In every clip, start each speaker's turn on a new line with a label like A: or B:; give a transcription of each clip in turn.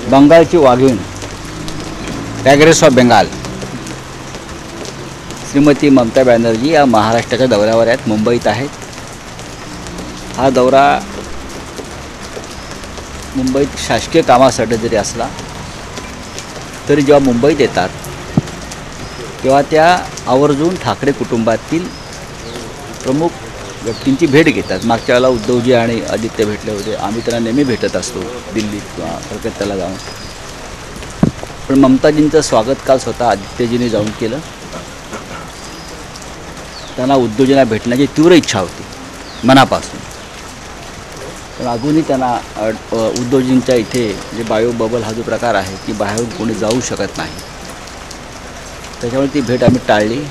A: बंगालची वाघीण tigress of Bengal Shrimati Mamata Banerjee या महाराष्ट्राच्या दौऱ्यावर आहेत, मुंबईत आहेत। हा दौरा मुंबईत शासकीय कामासाठी जरी असला तरी जेव्हा मुंबईत येतात तेव्हा त्या आवर्जून ठाकरे कुटुंबातील प्रमुख व्यक्तींची भेट घेतात। मागच्या वेळेला उद्धवजी आणि आदित्य भेटले होते, आम्ही त्यांना नेहमी भेटत असतो दिल्लीत किंवा कलकत्त्याला जाऊन। पण ममताजींचं स्वागत काल स्वतः आदित्यजींनी जाऊन केलं। त्यांना उद्धवजींना भेटण्याची तीव्र इच्छा होती मनापासून, पण अजूनही त्यांना उद्धवजींच्या इथे जे बायो बबल हा जो प्रकार आहे की बाहेरून कोणी जाऊ शकत नाही, त्याच्यामुळे ती भेट आम्ही टाळली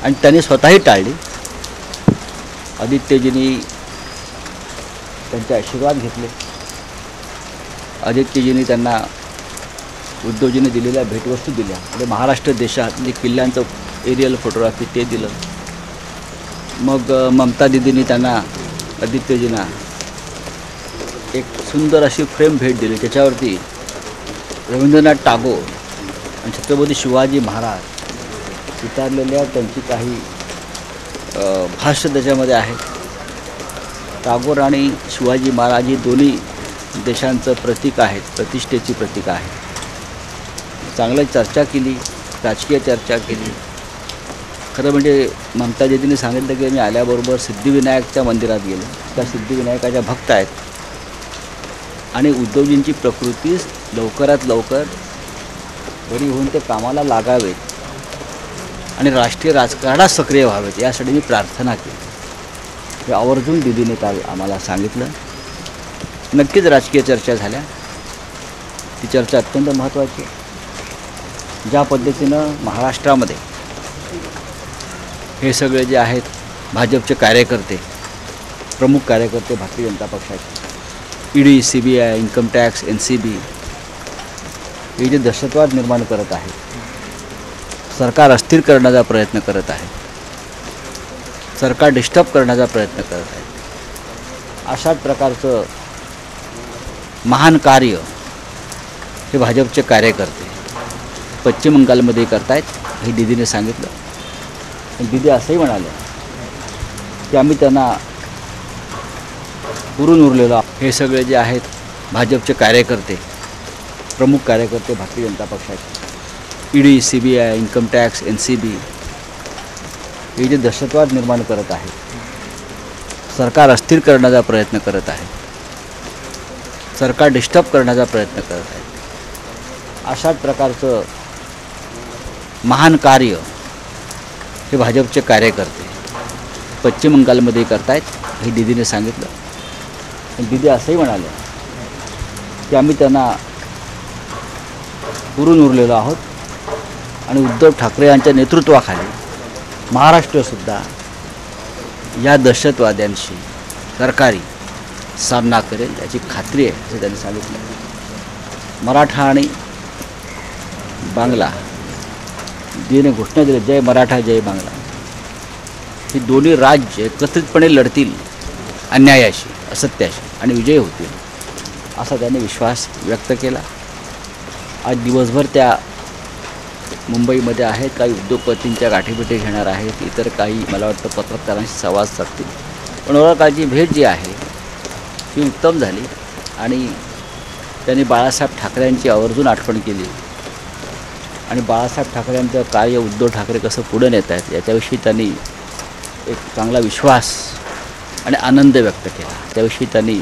A: आणि त्यांनी स्वतःही टाळली। आदित्यजींनी त्यांचे आशीर्वाद घेतले। आदित्यजींनी त्यांना उद्धवजींनी दिलेल्या भेटवस्तू दिल्या, म्हणजे महाराष्ट्र देशातली किल्ल्यांचं एरियल फोटोग्राफी ते दिलं। मग ममता दिदींनी त्यांना आदित्यजींना एक सुंदर अशी फ्रेम भेट दिली, त्याच्यावरती रवींद्रनाथ टागोर आणि छत्रपती शिवाजी महाराज चितारलेल्या त्यांची काही भाष्य त्याच्यामध्ये आहे। टागोर आणि शिवाजी महाराज ही दोन्ही देशांचं प्रतीक आहेत, प्रतिष्ठेची प्रतीक आहे। चांगली चर्चा केली, राजकीय चर्चा केली। खरं म्हणजे ममता दीदींनी सांगितलं की मी आल्याबरोबर सिद्धिविनायकच्या मंदिरात गेलो, त्या सिद्धिविनायकाच्या भक्त आहेत आणि उद्धवजींची प्रकृती लवकरात लवकर बरी होऊन ते कामाला लागावेत आणि राष्ट्रीय राजकारणात सक्रिय व्हावेत यासाठी मी प्रार्थना केली। हे आवर्जून दीदीने काल आम्हाला सांगितलं। नक्कीच राजकीय चर्चा झाल्या, ती चर्चा अत्यंत महत्त्वाची आहे। ज्या पद्धतीनं महाराष्ट्रामध्ये हे सगळे जे आहेत भाजपचे कार्यकर्ते, प्रमुख कार्यकर्ते भारतीय जनता पक्षाचे, ED, CBI, income tax, NCB हे जे दहशतवाद निर्माण करत आहेत, सरकार अस्थिर करण्याचा प्रयत्न करत आहे, सरकार डिस्टर्ब करण्याचा प्रयत्न करत आहे, अशाच प्रकारचं महान कार्य हे भाजपचे कार्यकर्ते पश्चिम बंगालमध्ये करतायत हे दीदीने सांगितलं। आणि दीदी असंही म्हणाले की आम्ही त्यांना पुरून उरलेलो, हे सगळे जे आहेत भाजपचे कार्यकर्ते, प्रमुख कार्यकर्ते भारतीय जनता पक्षाचे, ED, CBI, income tax, NCB हे जे दहशतवाद निर्माण करत आहेत, सरकार अस्थिर करण्याचा प्रयत्न करत आहे, सरकार डिस्टर्ब करण्याचा प्रयत्न करत आहे, अशाच प्रकारचं महान कार्य हे भाजपचे कार्यकर्ते पश्चिम बंगालमध्ये करतायत हे दीदीने सांगितलं। आणि दीदी असंही म्हणाले की आम्ही त्यांना पुरून उरलेलो आहोत आणि उद्धव ठाकरे यांच्या नेतृत्वाखाली महाराष्ट्रसुद्धा या दहशतवाद्यांशी सरकारी सामना करेल याची खात्री आहे असं त्यांनी सांगितलं। मराठा आणि बांगला जिने घोषणा दिली, जय मराठा जय बांगला, ही दोन्ही राज्य एकत्रितपणे लढतील अन्यायाशी, असत्याशी आणि विजयी होतील असा त्यांनी विश्वास व्यक्त केला। आज दिवसभर त्या मुंबईमध्ये आहेत, काही उद्योगपतींच्या गाठीभेटी घेणार आहेत, इतर काही मला वाटतं पत्रकारांशी संवाद साधतील। पण ओळखाची भेट जी आहे ती उत्तम झाली आणि त्यांनी बाळासाहेब ठाकरेंची आवर्जून आठवण केली आणि बाळासाहेब ठाकरेंचं कार्य उद्धव ठाकरे कसं पुढे नेत आहेत याच्याविषयी त्यांनी एक चांगला विश्वास आणि आनंद व्यक्त केला। त्याविषयी त्यांनी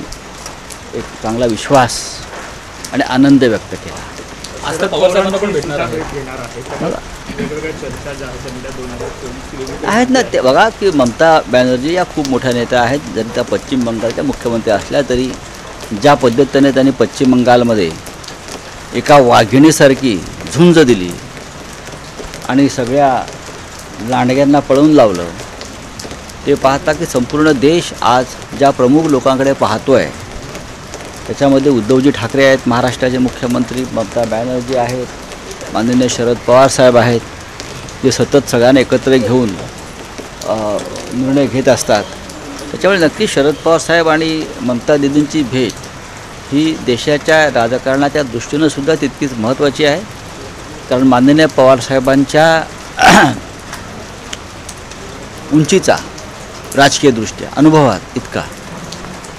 A: एक चांगला विश्वास आणि आनंद व्यक्त केला। आहेत ना ते बघा की ममता बॅनर्जी या खूप मोठ्या नेत्या आहेत, जरी त्या पश्चिम बंगालच्या मुख्यमंत्री असल्या तरी ज्या पद्धतीने त्यांनी पश्चिम बंगालमध्ये एका वाघिणीसारखी झुंज दिली आणि सगळ्या लांडग्यांना पळवून लावलं, ते पाहता की संपूर्ण देश आज ज्या प्रमुख लोकांकडे पाहतो आहे त्याच्यामध्ये उद्धवजी ठाकरे आहेत, महाराष्ट्राचे मुख्यमंत्री ममता बॅनर्जी आहेत, माननीय शरद पवार साहेब आहेत, जे सतत सगळ्यांना एकत्र घेऊन निर्णय घेत असतात। त्याच्यामुळे नक्की शरद पवार साहेब आणि ममता दीदींची भेट ही देशाच्या राजकारणाच्या दृष्टीनं सुद्धा तितकीच महत्त्वाची आहे. कारण माननीय पवारसाहेबांच्या उंचीचा राजकीयदृष्ट्या अनुभवात इतका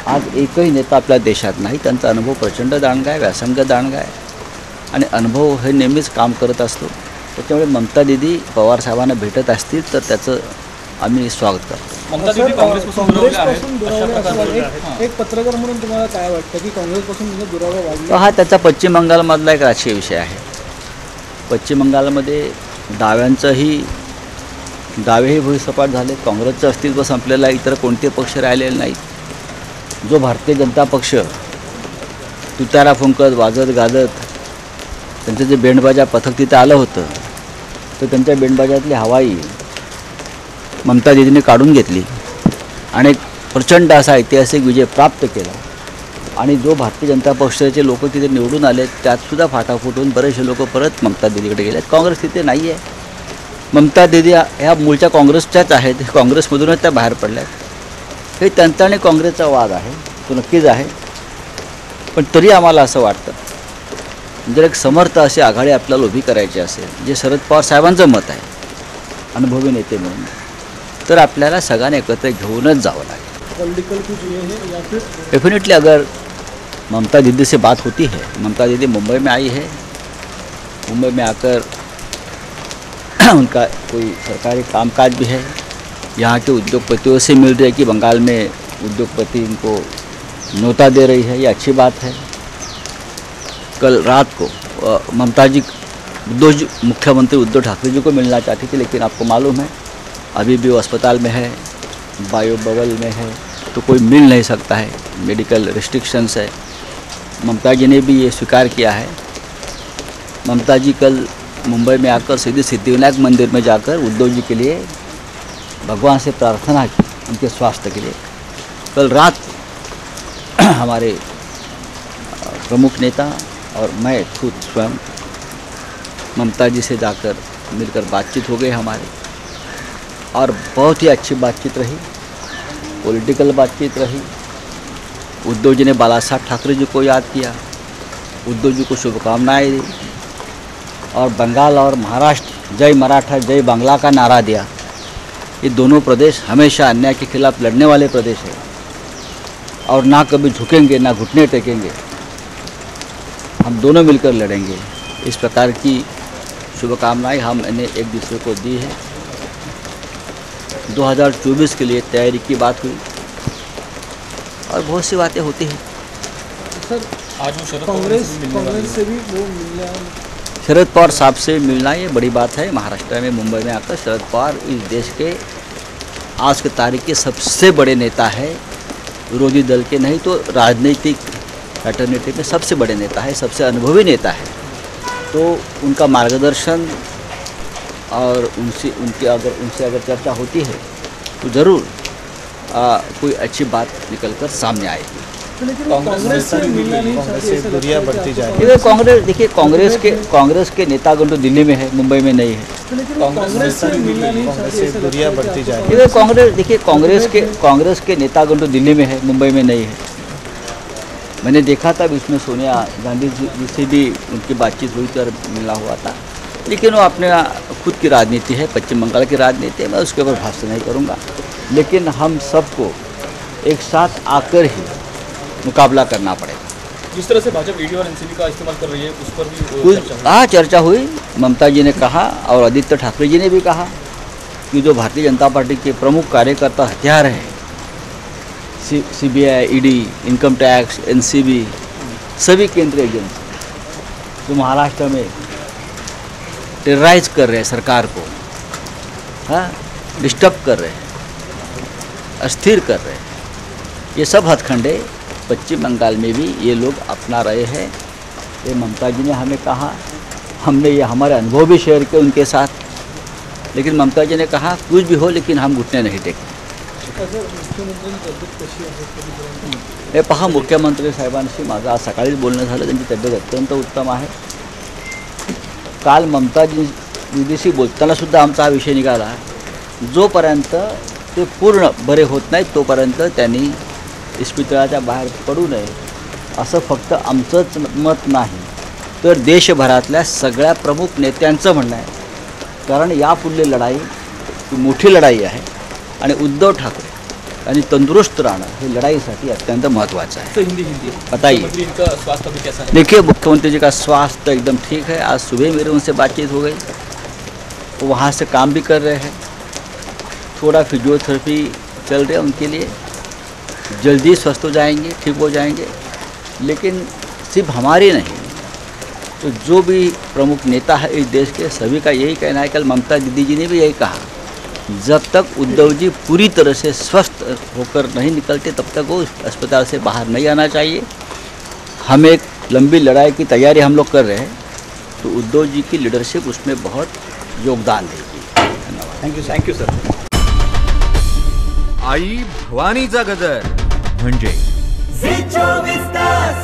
A: आज एकही नेता आपल्या देशात नाही. त्यांचा अनुभव प्रचंड दांडगा आहे, व्यासंग दांडगा आहे आणि अनुभव हे नेहमीच काम करत असतो. त्याच्यामुळे ममता दीदी पवारसाहेबांना भेटत असतील तर त्याचं आम्ही स्वागत करतो.
B: काँग्रेसपासून दुरावले असं वाटतं. एक पत्रकार म्हणून तुम्हाला काय वाटतं की काँग्रेसपासून म्हणजे दुरावा वाढला?
A: हा त्याचा पश्चिम बंगालमधला एक राजकीय विषय आहे. पश्चिम बंगालमध्ये डावेही भुईसपाट झाले. काँग्रेसचं अस्तित्व संपलेलं आहे. इतर कोणते पक्ष राहिलेले नाहीत. जो भारतीय जनता पक्ष तुतारा फुंकत वाजत गाजत त्यांचं जे बेंडबाजा पथक तिथं आलं होतं तर त्यांच्या बेंडबाजातली हवाई ममता दीदीने काढून घेतली आणि एक प्रचंड असा ऐतिहासिक विजय प्राप्त केला. आणि जो भारतीय जनता पक्षाचे लोक तिथे निवडून आले त्यातसुद्धा फाटाफूट होऊन बरेचसे लोक परत ममता दीदीकडे गेले. काँग्रेस तिथे नाही आहे. ममता दीदी ह्या मूळच्या काँग्रेसच्याच आहेत. काँग्रेसमधूनच त्या बाहेर पडल्या. हे त्यांचा आणि काँग्रेसचा वाद आहे, तो नक्कीच आहे. पण तरी आम्हाला असं वाटतं जर एक समर्थ अशी आघाडी आपल्याला उभी करायची असेल जे शरद पवार साहेबांचं मत आहे अनुभवी नेते म्हणून तर आपल्याला सगळ्यांना एकत्र घेऊनच जावं लागेल.
B: पॉलिटिकल कुछ ये है या फिर
A: डेफिनेटली अगर ममता दीदी से बात होती है, ममता दीदी मुंबई में आई है, मुंबई में आकर उनका कोई सरकारी कामकाज भी है, यहाँ के उद्योगपतियों से मिल रही है कि बंगाल में उद्योगपति इनको न्योता दे रही है, ये अच्छी बात है. कल रात को ममता जी मुख्यमंत्री उद्धव ठाकरे जी को मिलना चाहती थी लेकिन आपको मालूम है अभी भी वो अस्पताल में है, बायो बबल में है तो कोई मिल नहीं सकता है, मेडिकल रिस्ट्रिक्शंस है. ममता जी ने भी ये स्वीकार किया है. ममता जी कल मुंबई में आकर सीधे सिद्धिविनायक मंदिर में जाकर उद्धव जी के लिए भगवान से प्रार्थना की उनके स्वास्थ्य के लिए. कल रात हमारे प्रमुख नेता और मैं खुद स्वयं ममता जी से जाकर मिलकर बातचीत हो गई हमारे और बहुत ही अच्छी बातचीत रही, पॉलिटिकल बातचीत रही. उद्धव जी ने बाला साहब ठाकरे जी को याद किया, उद्धव जी को शुभकामनाएं दी और बंगाल और महाराष्ट्र जय मराठा जय बांग्ला का नारा दिया. ये दोनों प्रदेश हमेशा अन्याय के खिलाफ लड़ने वाले प्रदेश हैं और ना कभी झुकेंगे ना घुटने टेकेंगे. हम दोनों मिलकर लड़ेंगे. इस प्रकार की शुभकामनाएं हमने एक दूसरे को दी है. 2024 के लिए तैयारी की बात हुई और बहुत सी बातें होती हैं.
B: सर आज वो कांग्रेस से भी वो मिलने
A: शरद पवार साहब से मिलना ये बड़ी बात है. महाराष्ट्र में मुंबई में आकर शरद पवार इस देश के आज के तारीख के सबसे बड़े नेता है. विरोधी दल के नहीं तो राजनीतिक अल्टरनेटिव में सबसे बड़े नेता है, सबसे अनुभवी नेता है. तो उनका मार्गदर्शन और उनसे अगर चर्चा होती है तो ज़रूर कोई अच्छी बात निकलकर सामने आएगी.
B: कांग्रेस से मिलना नहीं चाहती, दूरियां बढ़ती जा रही
A: है. कांग्रेस देखिए कांग्रेस के नेतागण तो दिल्ली में है, मुंबई में नहीं है.
B: कांग्रेस से मिलना नहीं चाहती, दूरियां बढ़ती जा रही
A: है. कांग्रेस के नेतागण तो दिल्ली में है, मुंबई में नहीं है. मैंने देखा था इसमें सोनिया गांधी जी से भी उनकी बातचीत हुई थी और मिलना हुआ था. लेकिन वो अपने खुद की राजनीति है, पश्चिम बंगाल की राजनीति है, मैं उसके ऊपर भाष्य नहीं करूँगा. लेकिन हम सबको एक साथ आकर ही मुकाबला करना पड़ेगा.
C: जिस तरह से भाजपा ईडी और एनसीबी का इस्तेमाल कर रही है उस पर भी
A: चर्चा हुई. ममता जी ने कहा और आदित्य ठाकरे जी ने भी कहा कि जो भारतीय जनता पार्टी के प्रमुख कार्यकर्ता हथियार हैं CBI, ED, income tax, NCB, सभी केंद्रीय एजेंसी जो महाराष्ट्र में टेरराइज कर रहे हैं सरकार को, हाँ, डिस्टर्ब कर रहे हैं, अस्थिर कर रहे हैं, ये सब हथकंडे पश्चिम बंगाल में भी ये लोग अपना रहे हैं. ये ममता जी ने हमें कहा, हमने ये हमारे अनुभव भी शेयर किए उनके साथ. लेकिन ममता जी ने कहा कुछ भी हो लेकिन हम घुटने नहीं टेकेंगे. हे पहा, मुख्यमंत्री साहेबांशी माझं आज सकाळीच बोलणं झालं. त्यांची तब्येत अत्यंत उत्तम आहे. काल ममता दीदीशी बोलताना सुद्धा आमचा हा विषय निघाला. जोपर्यंत ते पूर्ण बरे होत नाहीत तोपर्यंत त्यांनी इस्पितळाच्या बाहेर पडू नये असं फक्त आमचंच मत नाही, तर देशभरातल्या सगळ्या प्रमुख नेत्यांचं म्हणणं आहे. कारण यापुढली लढाई ही मोठी लढाई आहे आणि उद्धव ठाकरे यांनी तंदुरुस्त राहणं हे लड़ाईसाठी अत्यंत महत्त्वाचं है.
C: तो हिंदी
A: बताइए.
C: मुख्यमंत्री इनका स्वास्थ्य अभी कैसा है?
A: देखिए, मुख्यमंत्री जी का स्वास्थ्य एकदम ठीक है. आज सुबह मेरे उनसे बातचीत हो गई. वो वहाँ से काम भी कर रहे हैं. थोड़ा फिजियोथेरेपी चल रहा है उनके लिए. जल्दी स्वस्थ हो जाएंगे, ठीक हो जाएंगे. लेकिन सिर्फ हमारे नहीं, तो जो भी प्रमुख नेता है इस देश के सभी का यही कहना है. कल ममता दीदी जी ने भी यही कहा, जब तक उद्धव जी पूरी तरह से स्वस्थ होकर नहीं निकलते तब तक वो अस्पताल से बाहर नहीं आना चाहिए. हम एक लंबी लड़ाई की तैयारी हम लोग कर रहे हैं, तो उद्धव जी की लीडरशिप उसमें बहुत योगदान देगी. धन्यवाद.
C: Thank you sir.
D: आई भवानीचा गजर म्हणजे
E: झी 24 तास